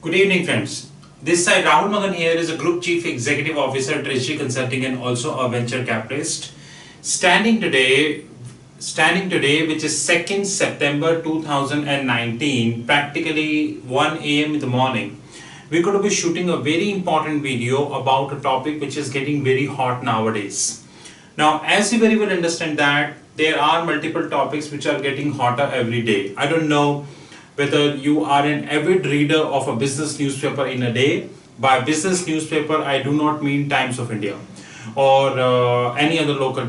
Good evening, friends. This side Rahul Magan here is a Group Chief Executive Officer, Treasury Consulting, and also a venture capitalist. Standing today, which is 2nd September 2019, practically 1 a.m. in the morning, we're going to be shooting a very important video about a topic which is getting very hot nowadays. Now, as you very well understand that there are multiple topics which are getting hotter every day. I don't know whether you are an avid reader of a business newspaper in a day. By business newspaper, I do not mean Times of India or any other local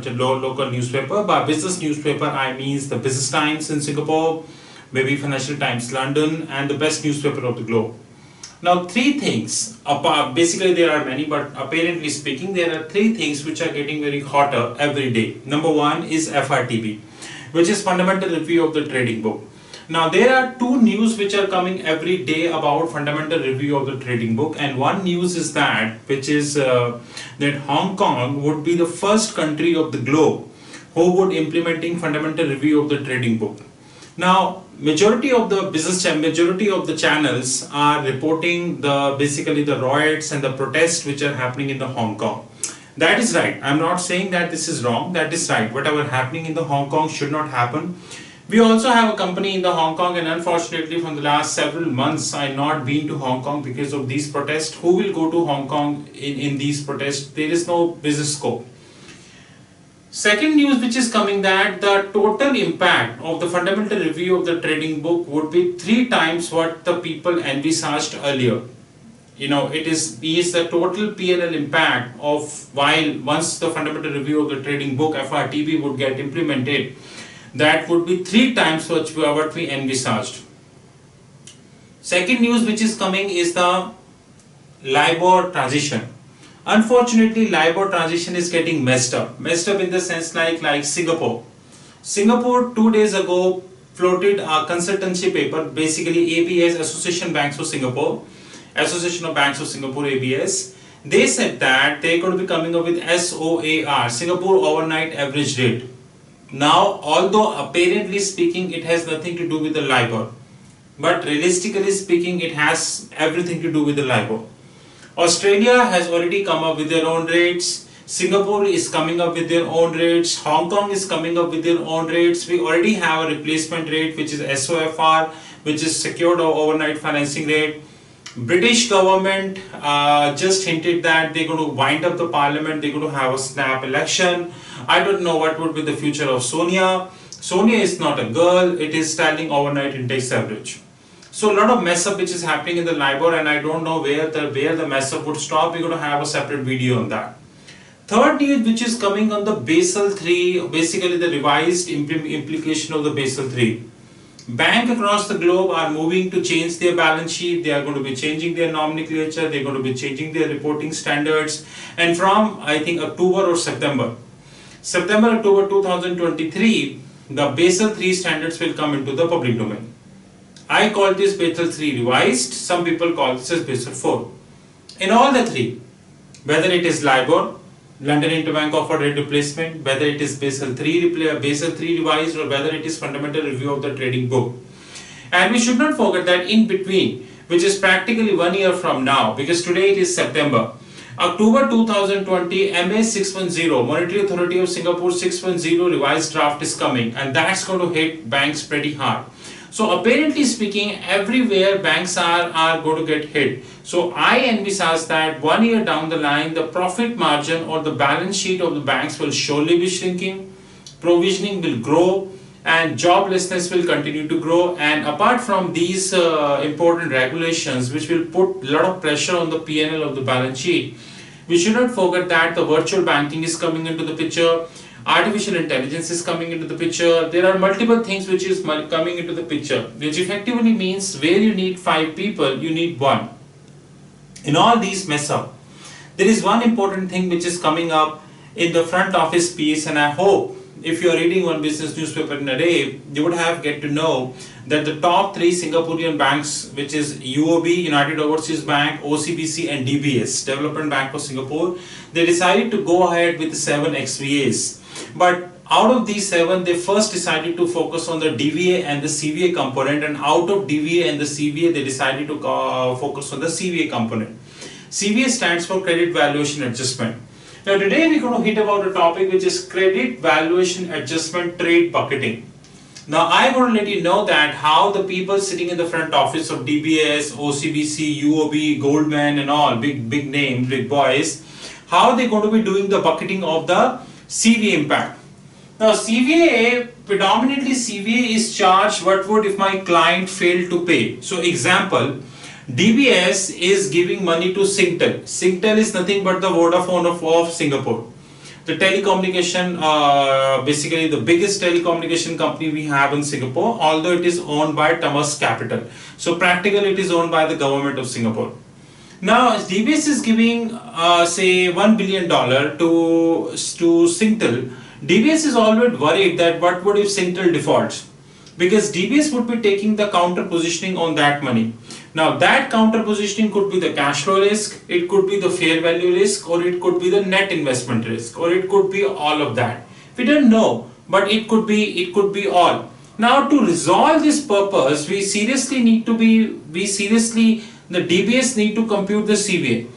newspaper. By business newspaper, I mean the Business Times in Singapore, maybe Financial Times London, and the best newspaper of the globe. Now, three things, basically there are many, but apparently speaking, there are three things which are getting very hotter every day. Number one is FRTB, which is Fundamental Review of the Trading Book. Now, there are two news which are coming every day about Fundamental Review of the Trading Book, and one news is that, which is that Hong Kong would be the first country of the globe who would implementing Fundamental Review of the Trading Book. Now, majority of the channels are reporting basically the riots and the protests which are happening in the Hong Kong. That is right. I'm not saying that this is wrong. That is right. Whatever happening in the Hong Kong should not happen. We also have a company in the Hong Kong, and unfortunately from the last several months I not been to Hong Kong because of these protests. Who will go to Hong Kong in these protests? There is no business scope. Second news which is coming, that the total impact of the Fundamental Review of the Trading Book would be 3 times what the people envisaged earlier. You know, it is the total P&L impact of once the Fundamental Review of the Trading Book FRTB would get implemented, that would be 3 times what we envisaged. Second news which is coming is the Libor Transition. Unfortunately, Libor Transition is getting messed up in the sense like Singapore. Singapore 2 days ago floated a consultancy paper, basically ABS, Association of Banks of Singapore, ABS. They said that they're going to be coming up with SOAR, Singapore Overnight Average Rate. Now, although apparently speaking it has nothing to do with the Libor, but realistically speaking it has everything to do with the Libor. Australia has already come up with their own rates, Singapore is coming up with their own rates, Hong Kong is coming up with their own rates. We already have a replacement rate which is SOFR, which is Secured Overnight Financing Rate. British government just hinted that they're going to wind up the parliament, they're going to have a snap election. I don't know what would be the future of Sonia. Sonia is not a girl, it is standing overnight index average. So a lot of mess up which is happening in the Libor, and I don't know where the mess up would stop. We're going to have a separate video on that. Third news which is coming on the Basel III, basically the revised implication of the Basel III. Banks across the globe are moving to change their balance sheet. They are going to be changing their nomenclature. They are going to be changing their reporting standards. And from, I think, October 2023, the Basel III standards will come into the public domain. I call this Basel III revised. Some people call this as Basel IV. In all the three, whether it is Libor, London Interbank Offered Rate Replacement, whether it is Basel III revised, or whether it is Fundamental Review of the Trading Book. And we should not forget that in between, which is practically 1 year from now, because today it is September, October 2020, MA 610, Monetary Authority of Singapore 610 revised draft is coming, and that's going to hit banks pretty hard. So apparently speaking, everywhere banks are going to get hit. So I envisage that 1 year down the line, the profit margin or the balance sheet of the banks will surely be shrinking, provisioning will grow, and joblessness will continue to grow. And apart from these important regulations which will put a lot of pressure on the P&L of the balance sheet, we should not forget that the virtual banking is coming into the picture. Artificial intelligence is coming into the picture. There are multiple things which is coming into the picture, which effectively means where you need 5 people, you need 1. In all these mess up, there is one important thing which is coming up in the front office piece, and I hope if you are reading one business newspaper in a day, you would have get to know that the top 3 Singaporean banks, which is UOB, United Overseas Bank, OCBC and DBS, Development Bank of Singapore, they decided to go ahead with the 7 XVAs. But Out of these 7, they first decided to focus on the DVA and the CVA component, and out of DVA and the CVA, they decided to focus on the CVA component. CVA stands for Credit Valuation Adjustment. Now today we're going to hit about a topic which is Credit Valuation Adjustment Trade Bucketing. Now I want to let you know that how the people sitting in the front office of DBS, OCBC, UOB, Goldman and all, big names, big boys, how they're going to be doing the bucketing of the CVA impact. Now CVA, predominantly CVA is charged what would if my client failed to pay. So example, DBS is giving money to Singtel. Singtel is nothing but the Vodafone of Singapore. The telecommunication, basically the biggest telecommunication company we have in Singapore, although it is owned by Thomas Capital. So practically it is owned by the government of Singapore. Now DBS is giving say $1 billion to Singtel. DBS is always worried that what would if Singtel defaults, because DBS would be taking the counter positioning on that money. Now that counter positioning could be the cash flow risk, it could be the fair value risk, or it could be the net investment risk, or it could be all of that. We don't know, but it could be all. Now to resolve this purpose, the DBS need to compute the CVA.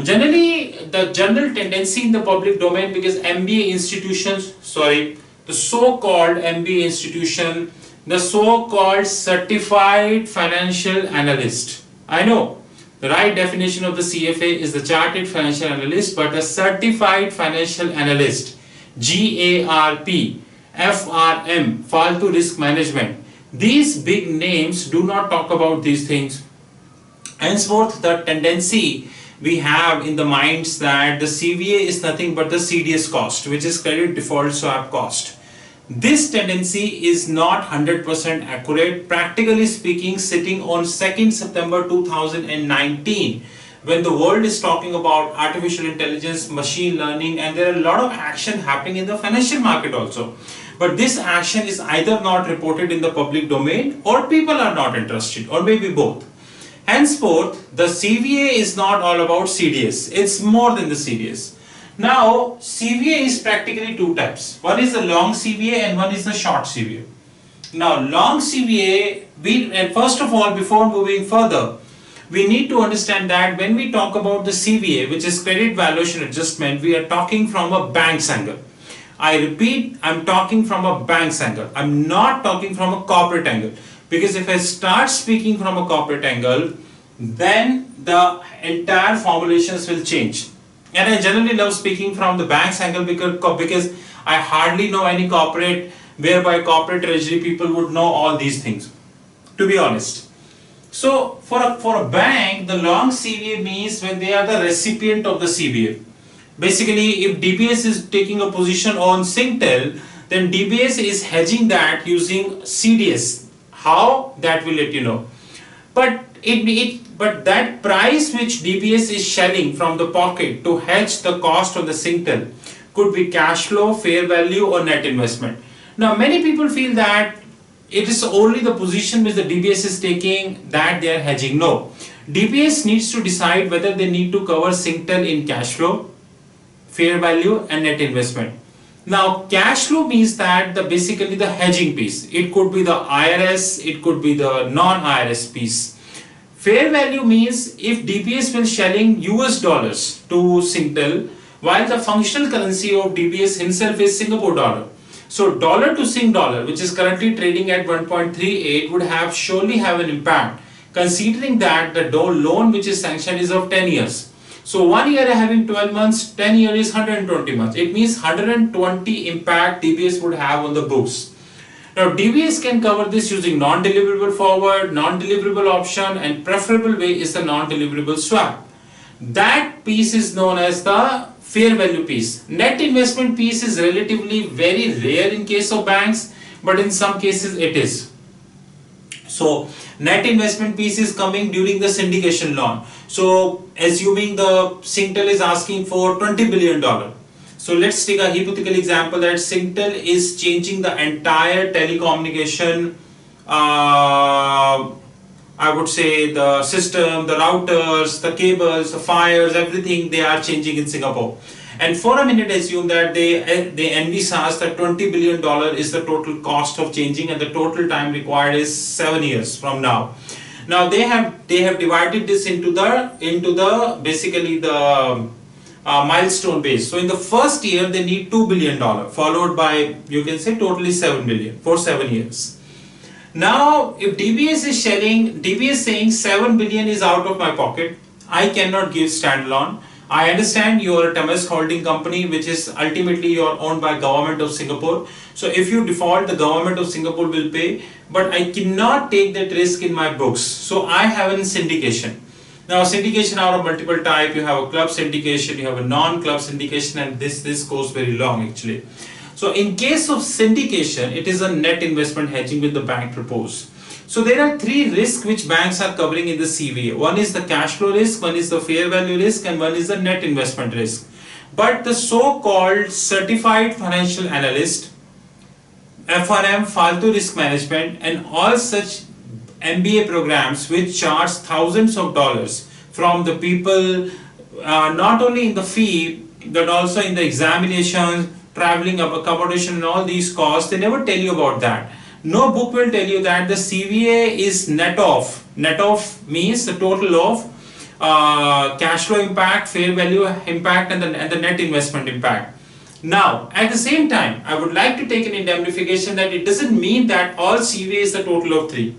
Generally, the general tendency in the public domain, because MBA institutions, the so-called MBA institution, the so-called certified financial analyst. I know the right definition of the CFA is the chartered financial analyst, but a certified financial analyst, GARP, FRM, Faltu Risk Management. These big names do not talk about these things. Henceforth, the tendency we have in the minds that the CVA is nothing but the CDS cost, which is credit default swap cost. This tendency is not 100% accurate. Practically speaking, sitting on 2nd September 2019, when the world is talking about artificial intelligence, machine learning, and there are a lot of action happening in the financial market also. But this action is either not reported in the public domain, or people are not interested, or maybe both. Henceforth, the CVA is not all about CDS. It's more than the CDS. Now, CVA is practically two types. One is the long CVA and one is the short CVA. Now, long CVA, and first of all, before moving further, we need to understand that when we talk about the CVA, which is Credit Valuation Adjustment, we are talking from a bank's angle. I repeat, I'm talking from a bank's angle. I'm not talking from a corporate angle. Because if I start speaking from a corporate angle, then the entire formulations will change. And I generally love speaking from the bank's angle because I hardly know any corporate whereby corporate treasury people would know all these things, to be honest. So for a bank, the long CVA means when they are the recipient of the CVA. Basically, if DBS is taking a position on Singtel, then DBS is hedging that using CDS. How? That will let you know. But that price which DBS is shelling from the pocket to hedge the cost of the Singtel could be cash flow, fair value, or net investment. Now many people feel that it is only the position which the DBS is taking that they are hedging. No. DBS needs to decide whether they need to cover Singtel in cash flow, fair value, and net investment. Now cash flow means that basically the hedging piece. It could be the IRS, it could be the non-IRS piece. Fair value means if DBS will shelling US dollars to Singtel, while the functional currency of DBS himself is Singapore dollar. So dollar to Sing dollar, which is currently trading at 1.38, would surely have an impact, considering that the loan which is sanctioned is of 10 years. So 1 year having 12 months, 10 years is 120 months. It means 120 impact DBS would have on the books. Now DBS can cover this using non-deliverable forward, non-deliverable option, and preferable way is the non-deliverable swap. That piece is known as the fair value piece. Net investment piece is relatively very rare in case of banks, but in some cases it is. So net investment piece is coming during the syndication loan. So assuming the Singtel is asking for $20 billion. So let's take a hypothetical example that Singtel is changing the entire telecommunication, I would say the system, the routers, the cables, the fires, everything they are changing in Singapore. And for a minute assume that they envisage that $20 billion is the total cost of changing, and the total time required is 7 years from now. Now they have divided this into the basically the milestone base. So in the first year they need $2 billion, followed by, you can say, totally 7 billion for 7 years. Now if DBS is saying 7 billion is out of my pocket, I cannot give standalone. I understand you are a Tamas holding company, which is ultimately you are owned by government of Singapore. So if you default, the government of Singapore will pay, but I cannot take that risk in my books. So I have a syndication. Now syndication are of multiple type. You have a club syndication, you have a non-club syndication, and this goes very long actually. So in case of syndication, it is a net investment hedging with the bank proposed. So there are three risks which banks are covering in the CVA. One is the cash flow risk, one is the fair value risk, and one is the net investment risk. But the so-called certified financial analyst, FRM, Faltu risk management, and all such MBA programs which charge thousands of dollars from the people, not only in the fee but also in the examinations, traveling, accommodation, and all these costs, they never tell you about that. No book will tell you that the CVA is net off. Net off means the total of cash flow impact, fair value impact, and the net investment impact. Now, at the same time, I would like to take an indemnification that it doesn't mean that all CVA is the total of 3.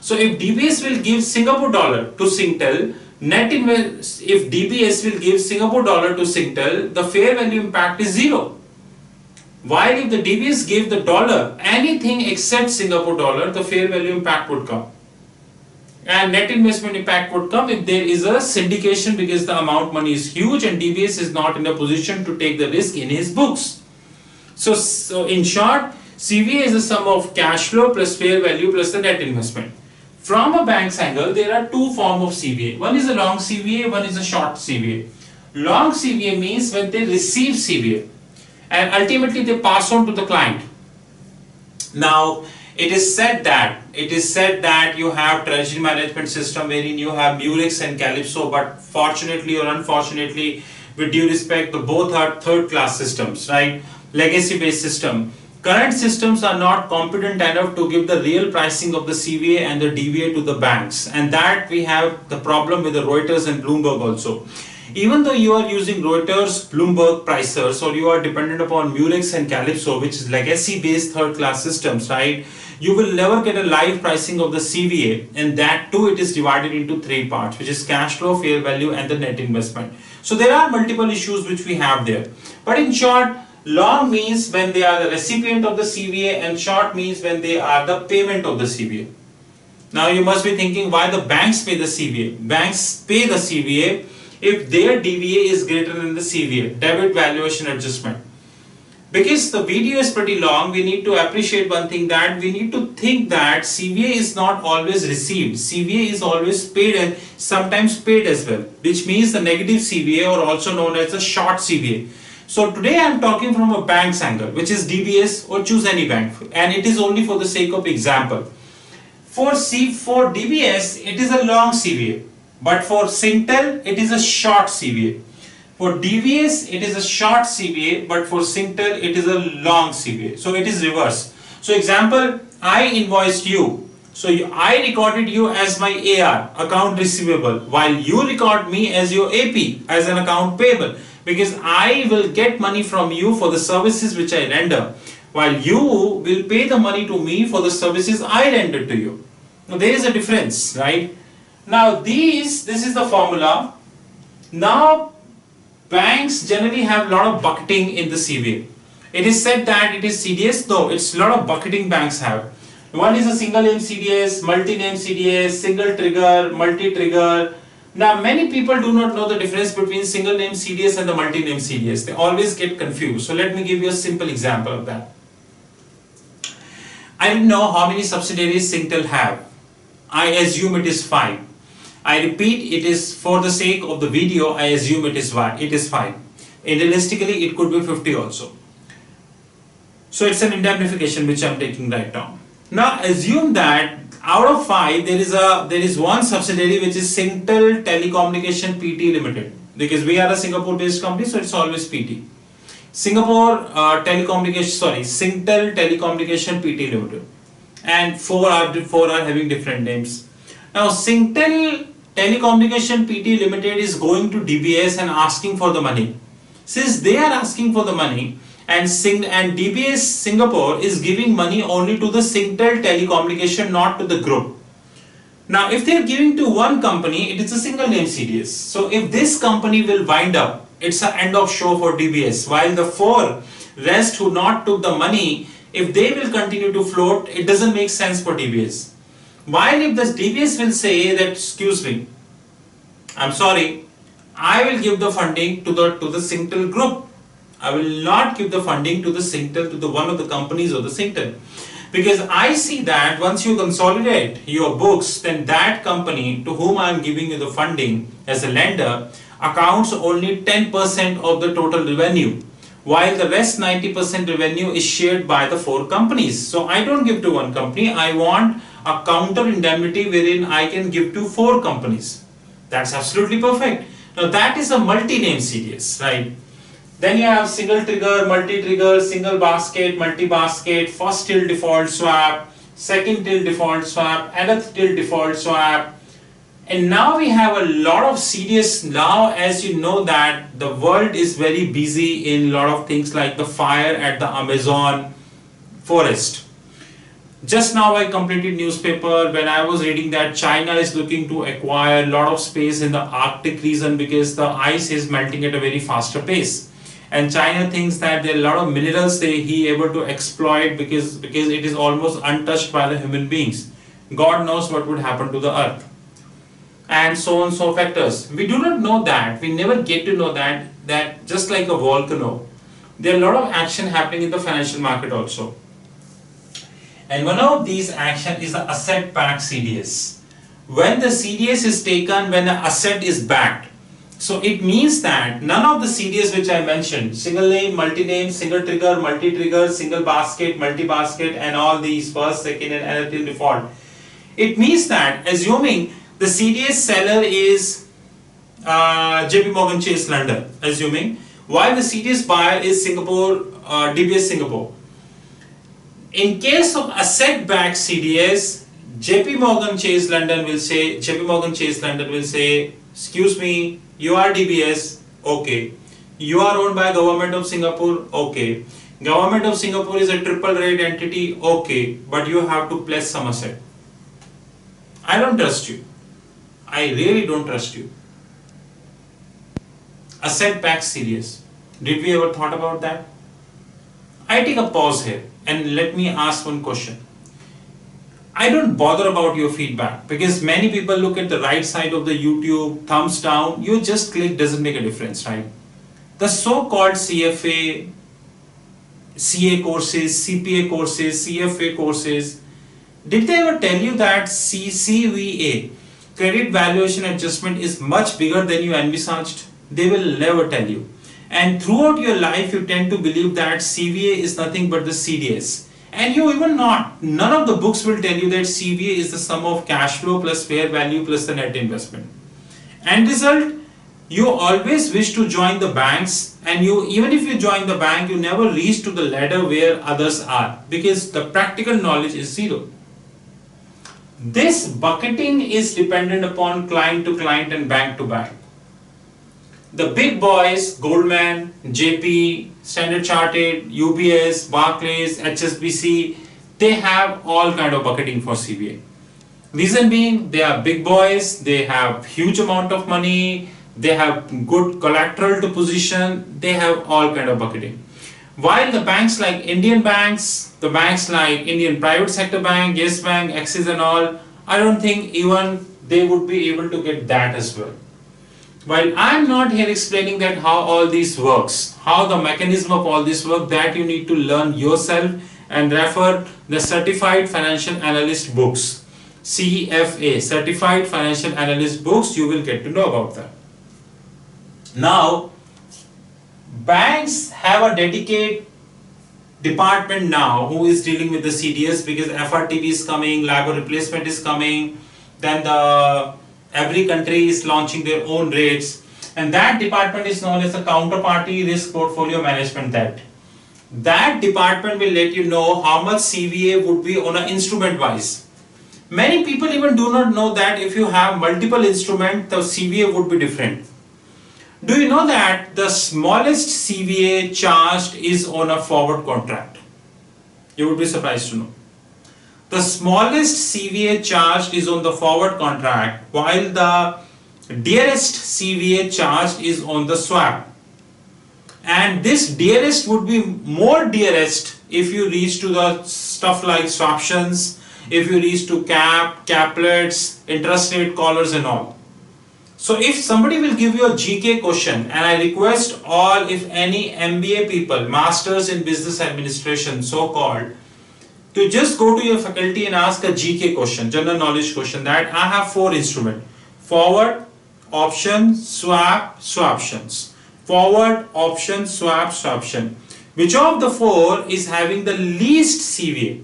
So if DBS will give Singapore dollar to Singtel, if DBS will give Singapore dollar to Singtel, the fair value impact is 0. While if the DBS gave the dollar, anything except Singapore dollar, the fair value impact would come. And net investment impact would come if there is a syndication, because the amount money is huge and DBS is not in a position to take the risk in his books. So in short, CVA is the sum of cash flow plus fair value plus the net investment. From a bank's angle, there are two forms of CVA. One is a long CVA, one is a short CVA. Long CVA means when they receive CVA and ultimately they pass on to the client. Now, it is said that you have treasury management system wherein you have Murex and Calypso, but fortunately or unfortunately, with due respect, both are third-class systems, right? Legacy-based system. Current systems are not competent enough to give the real pricing of the CVA and the DVA to the banks, and that we have the problem with the Reuters and Bloomberg also. Even though you are using Reuters, Bloomberg pricers, or you are dependent upon Murex and Calypso, which is legacy-based third-class systems, right? You will never get a live pricing of the CVA, and that too it is divided into 3 parts, which is cash flow, fair value, and the net investment. So there are multiple issues which we have there. But in short, long means when they are the recipient of the CVA, and short means when they are the payment of the CVA. Now you must be thinking, why the banks pay the CVA? Banks pay the CVA if their DVA is greater than the CVA, debit valuation adjustment. Because the video is pretty long, we need to appreciate one thing, that we need to think that CVA is not always received. CVA is always paid and sometimes paid as well, which means the negative CVA, or also known as the short CVA. So today I am talking from a bank's angle, which is DBS, or choose any bank, and it is only for the sake of example. For DBS, it is a long CVA, but for Singtel, it is a short CVA. For DBS, it is a short CVA, but for Singtel, it is a long CVA. So it is reverse. So example, I invoiced you. So I recorded you as my AR, account receivable, while you record me as your AP, as an account payable, because I will get money from you for the services which I render, while you will pay the money to me for the services I render to you. Now there is a difference, right? Now this is the formula. Now banks generally have a lot of bucketing in the CVA. It is said that it is CDS. No, it's a lot of bucketing banks have. One is a single name CDS, multi-name CDS, single trigger, multi-trigger. Now many people do not know the difference between single name CDS and the multi-name CDS. They always get confused. So let me give you a simple example of that. I don't know how many subsidiaries Singtel have. I assume it is 5. I repeat, it is for the sake of the video, I assume it is 5. And realistically, it could be 50 also. So it's an indemnification which I am taking right now. Now assume that out of 5, there is one subsidiary which is Singtel Telecommunication PT Limited. because we are a Singapore based company, so it's always PT. Singapore Singtel Telecommunication PT Limited, and four are having different names. Now Singtel Telecommunication PT Limited is going to DBS and asking for the money. Since they are asking for the money, and DBS Singapore is giving money only to the Singtel Telecommunication, not to the group. Now if they are giving to one company, it is a single name CDS. So if this company will wind up, it's an end of show for DBS. While the four rest who not took the money, if they will continue to float, it doesn't make sense for DBS. While if the DBS will say that, excuse me, I'm sorry, I will give the funding to the Singtel group. I will not give the funding to the Singtel, to the one of the companies of the Singtel. Because I see that once you consolidate your books, then that company to whom I am giving you the funding as a lender accounts only 10% of the total revenue, while the rest 90% revenue is shared by the four companies. So I don't give to one company, I want a counter indemnity wherein I can give to four companies. That's absolutely perfect. Now that is a multi-name CDS, right? Then you have single trigger, multi-trigger, single basket, multi-basket, first till default swap, second till default swap, nth till default swap. And now we have a lot of CDS. Now, as you know that the world is very busy in a lot of things like the fire at the Amazon forest. Just now I completed newspaper when I was reading that China is looking to acquire a lot of space in the Arctic region because the ice is melting at a very faster pace. And China thinks that there are a lot of minerals he able to exploit because it is almost untouched by the human beings. God knows what would happen to the earth. And so on, so factors. We do not know that. We never get to know that just like a volcano, there are a lot of action happening in the financial market also. And one of these action is the asset-backed CDS. When the CDS is taken, when the asset is backed. So it means that none of the CDS which I mentioned, single name, multi-name, single trigger, multi-trigger, single basket, multi-basket, and all these first, second, and nth till default. It means that assuming the CDS seller is JP Morgan Chase London, assuming, while the CDS buyer is Singapore, DBS Singapore. In case of asset-backed CDS, JP Morgan Chase London will say, excuse me, you are DBS, okay. You are owned by Government of Singapore, okay. Government of Singapore is a triple rate entity, okay, but you have to pledge some asset. I don't trust you. I really don't trust you. Asset-backed CDS. Did we ever thought about that? I take a pause here and let me ask one question. I don't bother about your feedback because many people look at the right side of the YouTube, thumbs down, you just click, doesn't make a difference, right? The so-called CFA, CA courses, CPA courses, CFA courses, did they ever tell you that CVA, credit valuation adjustment, is much bigger than you envisaged? They will never tell you. And throughout your life, you tend to believe that CVA is nothing but the CDS. And you even not, none of the books will tell you that CVA is the sum of cash flow plus fair value plus the net investment. End result, you always wish to join the banks, and even if you join the bank, you never reach to the ladder where others are because the practical knowledge is zero. This bucketing is dependent upon client to client and bank to bank. The big boys, Goldman, JP, Standard Chartered, UBS, Barclays, HSBC, they have all kind of bucketing for CVA. Reason being, they are big boys, they have huge amount of money, they have good collateral to position, they have all kind of bucketing. While the banks like Indian banks, the banks like Indian Private Sector Bank, Yes Bank, Axis and all, I don't think even they would be able to get that as well. While I am not here explaining that how all this works, how the mechanism of all this work, that you need to learn yourself and refer the Certified Financial Analyst books, CFA, Certified Financial Analyst books, you will get to know about that. Now, banks have a dedicated department now who is dealing with the CDS because FRTB is coming, Libor replacement is coming, then every country is launching their own rates. and that department is known as the counterparty risk portfolio management. That department will let you know how much CVA would be on an instrument wise. Many people even do not know that if you have multiple instruments, the CVA would be different. Do you know that the smallest CVA charged is on a forward contract? You would be surprised to know. The smallest CVA charged is on the forward contract, while the dearest CVA charged is on the swap. And this dearest would be more dearest if you reach to the stuff like swaptions, if you reach to caplets, interest rate collars and all. So if somebody will give you a GK question, and I request all, if any MBA people, Masters in Business Administration so called, to just go to your faculty and ask a GK question, general knowledge question, that I have 4 instruments: forward, option, swap, swaptions. Forward, option, swap, swaption. Which of the 4 is having the least CVA?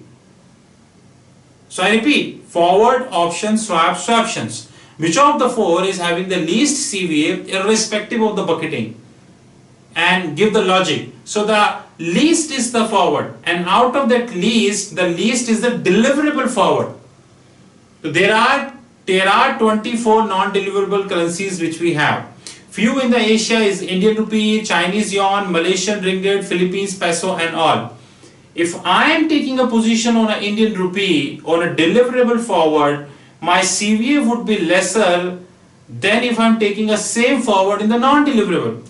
So I repeat, forward, option, swap, swaptions. Which of the 4 is having the least CVA irrespective of the bucketing? And give the logic. So the least is the forward, and out of that least, the least is the deliverable forward. So there are 24 non-deliverable currencies which we have. Few in the Asia is Indian rupee, Chinese yuan, Malaysian ringgit, Philippines peso and all. If I am taking a position on an Indian rupee on a deliverable forward, my CVA would be lesser than if I am taking a same forward in the non-deliverable.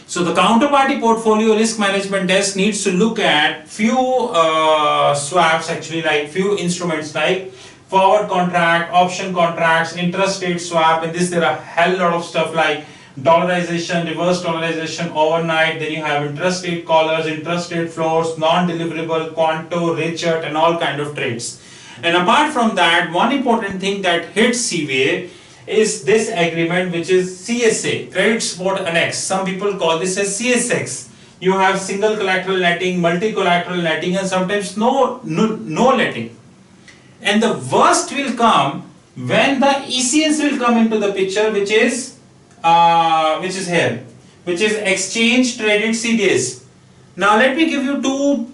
So the counterparty portfolio risk management desk needs to look at few swaps, actually, like few instruments like forward contract, option contracts, interest rate swap, and this there are a hell lot of stuff like dollarization, reverse dollarization, overnight. Then you have interest rate collars, interest rate floors, non-deliverable, quanto, Richard, and all kind of trades. And apart from that, one important thing that hits CVA is this agreement, which is CSA, Credit Support Annex. Some people call this as CSX. You have single collateral netting, multi collateral netting, and sometimes no netting. And the worst will come when the ECNs will come into the picture, which is here, which is exchange traded CDS. Now let me give you two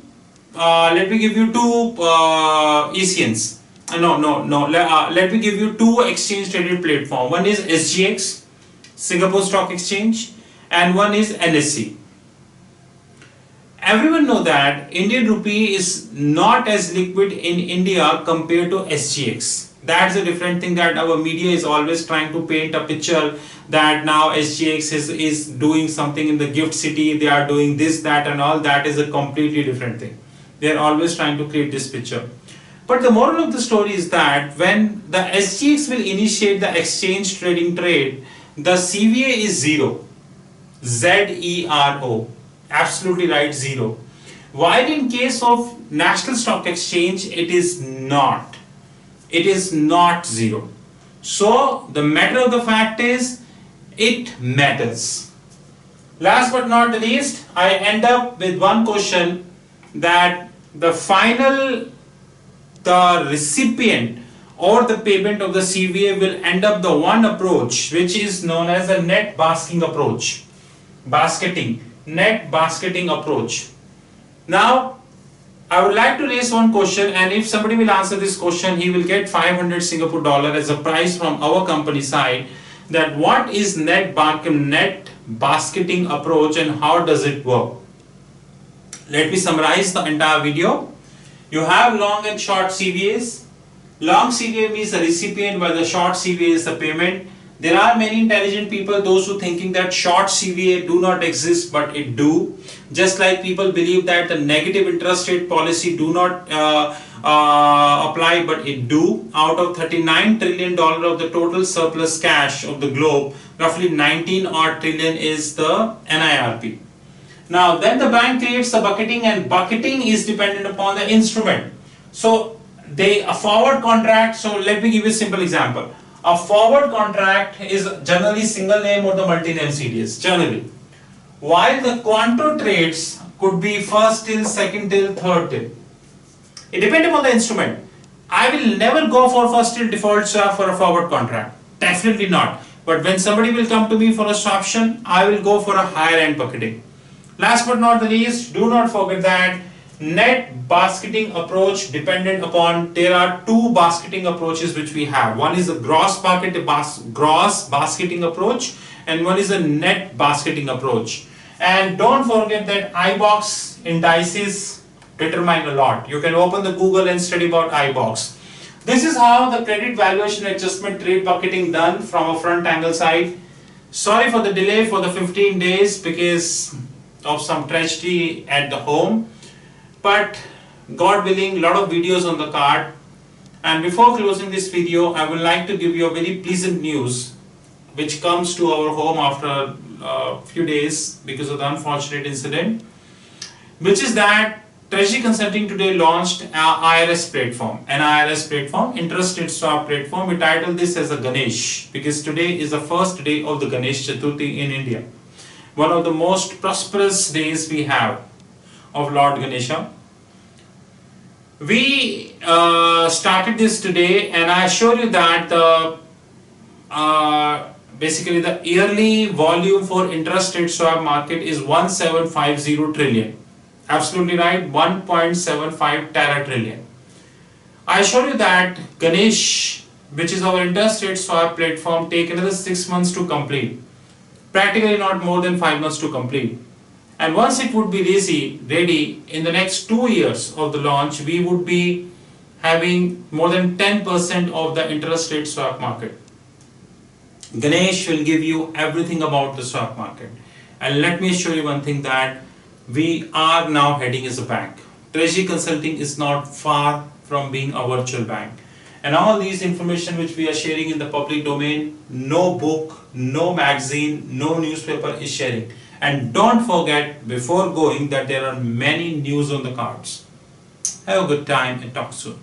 ECNs. Let me give you 2 exchange traded platform. One is SGX, Singapore Stock Exchange, and one is NSE. Everyone know that Indian rupee is not as liquid in India compared to SGX. That's a different thing that our media is always trying to paint a picture that now SGX is doing something in the gift city, they are doing this, that and all. That is a completely different thing. They are always trying to create this picture. But the moral of the story is that when the SGX will initiate the exchange trading trade, the CVA is 0. Z-E-R-O. Absolutely right, 0. While in case of National Stock Exchange, it is not. It is not 0. So the matter of the fact is, it matters. Last but not the least, I end up with one question, that the recipient or the payment of the CVA will end up the one approach which is known as a net basketing approach. Net basketing approach. Now, I would like to raise one question, and if somebody will answer this question, he will get 500 Singapore dollar as a prize from our company side. That what is net basketing approach and how does it work? Let me summarize the entire video. You have long and short CVAs. Long CVA means the recipient, while the short CVA is the payment. There are many intelligent people, those who thinking that short CVA do not exist, but it do. Just like people believe that the negative interest rate policy do not apply, but it do. Out of $39 trillion of the total surplus cash of the globe, roughly 19 odd trillion is the NIRP. Now then the bank creates the bucketing, and bucketing is dependent upon the instrument. So a forward contract, so let me give you a simple example. A forward contract is generally single name or the multi-name CDS, generally. While the quanto trades could be first till, second till, third till. It depends upon the instrument. I will never go for first till default swap for a forward contract. Definitely not. But when somebody will come to me for a option, I will go for a higher end bucketing. Last but not the least, do not forget that net basketing approach dependent upon, there are two basketing approaches which we have. One is a gross basketing approach, and one is a net basketing approach. And don't forget that iBox indices determine a lot. You can open the Google and study about iBox. This is how the credit valuation adjustment trade bucketing done from a front angle side. Sorry for the delay for the 15 days because of some tragedy at the home, but God willing, lot of videos on the card. And before closing this video, I would like to give you a very pleasant news which comes to our home after a few days because of the unfortunate incident, which is that Treasury Consulting today launched an IRS platform, interest rate swap platform. We titled this as a Ganesh because today is the first day of the Ganesh Chaturthi in India. One of the most prosperous days we have of Lord Ganesha. We started this today, and I assure you that the basically the yearly volume for interest rate swap market is 1750 trillion. Absolutely right, 1.75 trillion. I assure you that Ganesh, which is our interest rate swap platform, take another 6 months to complete. Practically not more than 5 months to complete. And once it would be ready in the next 2 years of the launch, we would be having more than 10% of the interest rate swap market. Ganesh will give you everything about the swap market. And let me assure you one thing, that we are now heading as a bank. Treasury Consulting is not far from being a virtual bank. And all these information which we are sharing in the public domain, no book, no magazine, no newspaper is sharing. And don't forget before going that there are many news on the cards. Have a good time and talk soon.